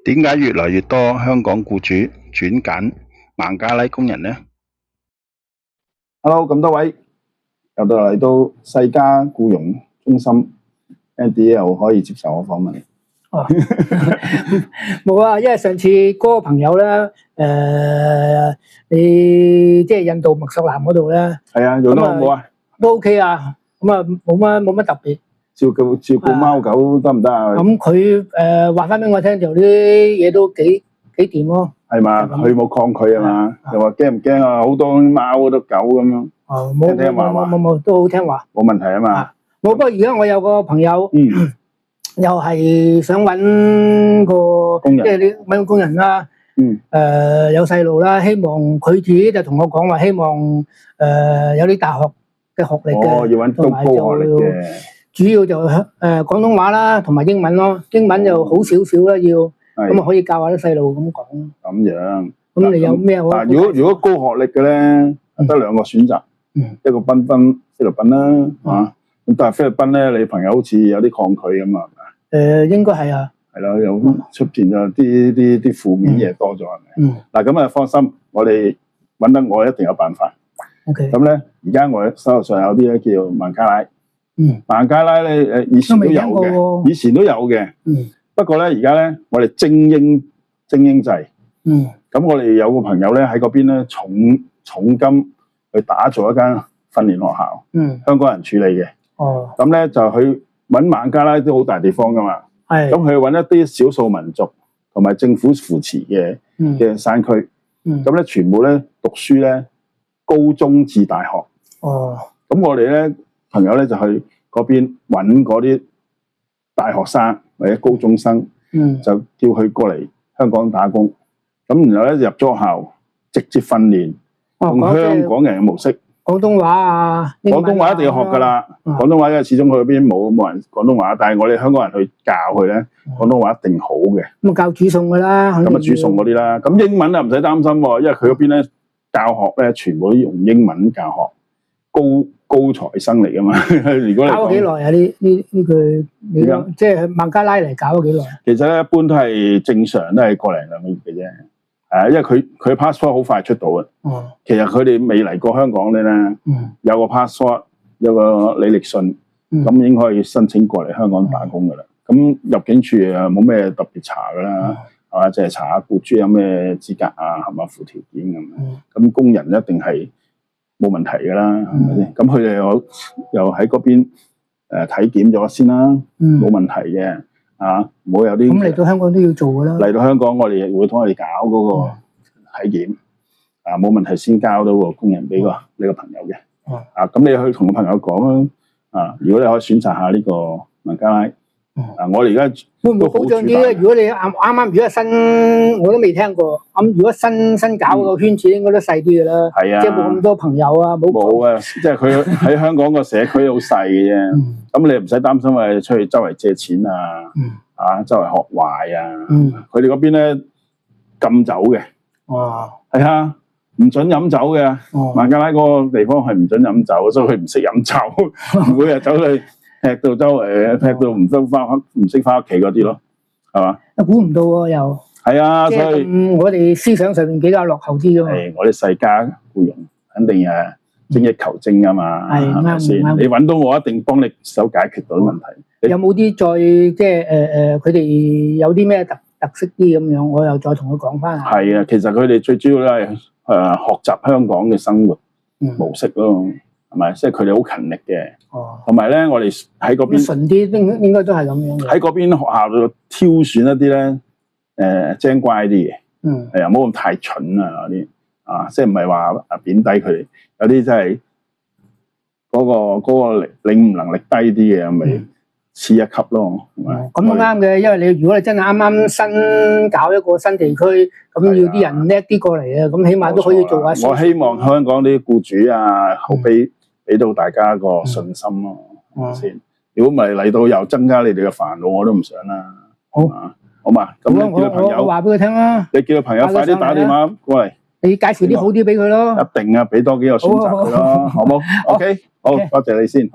點解越來越多香港僱主轉揀孟加拉工人呢？ Hello， 咁多位又嚟到世家僱傭中心 ，Andy 又可以接受我訪問。哦，冇啊，因為上次嗰個朋友咧，你即係印度墨索南嗰度咧，係啊，用得好唔好啊？都 OK 啊，咁啊冇乜特別。照顧貓狗得唔得啊？咁佢話翻俾我聽，就啲嘢都幾掂咯。係嘛，佢冇抗拒啊嘛，又話驚唔驚啊？好多貓好多狗咁樣。哦，冇，都好聽話。冇問題啊嘛。冇，不過而家我有個朋友，又係想揾個工人，即係你揾個工人啦。有細路啦，希望佢自己就同我講話，希望有啲大學嘅學歷嘅，要揾高學歷嘅。主要就廣東話啦，同埋英文咯。英文就好少少啦，要咁啊可以教下啲細路咁講。咁樣。咁你有咩好？如果高學歷嘅咧，得兩個選擇，一個賓賓菲律賓啦，嚇。咁但係菲律賓咧，你朋友好似有啲抗拒咁啊？應該係啊。係咯，有出邊有啲負面嘢多咗係咪？嗱咁啊，放心，我哋揾得我一定有辦法。OK。咁咧，而家我手頭上有啲咧叫孟加拉。孟加拉咧以前都有嘅，以前都有嘅。不過咧，而家咧我哋精英制。咁我哋有個朋友咧喺嗰邊咧重金去打造一間訓練學校。香港人處理嘅。咁咧就去揾孟加拉都好大地方噶嘛。咁佢揾一啲少數民族同埋政府扶持嘅山區。咁咧全部咧讀書咧高中至大學。咁我哋咧朋友咧就去嗰邊揾嗰啲大學生或者高中生，就叫佢過嚟香港打工。咁然後咧入咗學校，直接訓練，用香港人嘅模式。廣東話啊，廣東話一定要學㗎啦。廣東話因為始終佢嗰邊冇人廣東話，但係我哋香港人去教佢咧，廣東話一定好嘅。咁教煮餸㗎啦，咁啊煮餸嗰啲啦。咁英文啊唔使擔心喎，因為佢嗰邊咧教學咧全部都用英文教學，高材生嚟㗎嘛。如果你搞咗幾耐啊？呢句即係孟加拉嚟搞咗幾耐？其實咧一般都係正常都係個零兩個月嘅啫。因為佢 passport 好快出到嘅。其實佢哋未嚟過香港咧，有個 passport， 有個履歷信，咁已經可以申請過嚟香港打工噶啦。咁入境處啊冇咩特別查噶啦，係嘛？即係查下僱主有咩資格啊，係嘛？附條件咁。咁工人一定係冇問題噶啦，係咪先？咁佢哋又喺嗰邊體檢咗先啦，冇問題嘅。唔好有啲咁嚟到香港都要做噶啦。嚟到香港，我哋會同佢哋搞嗰個體檢，冇問題先交到個工人俾你個朋友嘅。咁你去同個朋友講啦。如果你可以選擇下呢個孟加拉，我哋而家會唔會保障啲咧？如果你啱如果係新，我都未聽過。咁如果新搞個圈子，應該都細啲噶啦。係啊，即係冇咁多朋友啊，冇啊，即係佢喺香港個社區好細嘅啫。咁你唔使擔心話出去周圍借錢啊，周圍學壞啊。佢哋嗰邊咧禁酒嘅。係啊，唔准飲酒嘅。孟加拉嗰個地方係唔准飲酒，所以佢唔識飲酒，每日走去踢到周圍，踢到唔識翻屋企嗰啲咯，係嘛？估唔到喎又。係啊，所以我哋思想上面比較落後啲㗎嘛。係我哋世家僱傭肯定係精益求精㗎嘛，係咪先？你揾到我一定幫你手解決到啲問題。有冇啲再即係佢哋有啲咩特色啲咁樣？我又再同佢講翻。係啊，其實佢哋最主要都係學習香港嘅生活模式咯，係咪？即係佢哋好勤力嘅。同埋咧，我哋喺嗰邊純啲，應該都係咁樣嘅。喺嗰邊學校度挑選一啲咧，精乖啲嘅，係啊，冇咁太蠢啊嗰啲，即係唔係話貶低佢哋，有啲真係嗰個領悟能力低啲嘅，咪次一級咯。咁都啱嘅，因為如果你真係啱啱新搞一個新地區，咁要啲人叻啲過嚟啊，咁起碼都可以做下。我希望香港啲僱主啊，後備俾到大家個信心咯，係咪先？如果唔係嚟到又增加你哋嘅煩惱，我都唔想啦。好嘛，咁你叫個朋友話俾佢聽啦。你叫個朋友快啲打電話過嚟。你介紹啲好啲俾佢咯。一定啊，俾多幾個選擇佢咯，好冇？OK，好，多謝你先。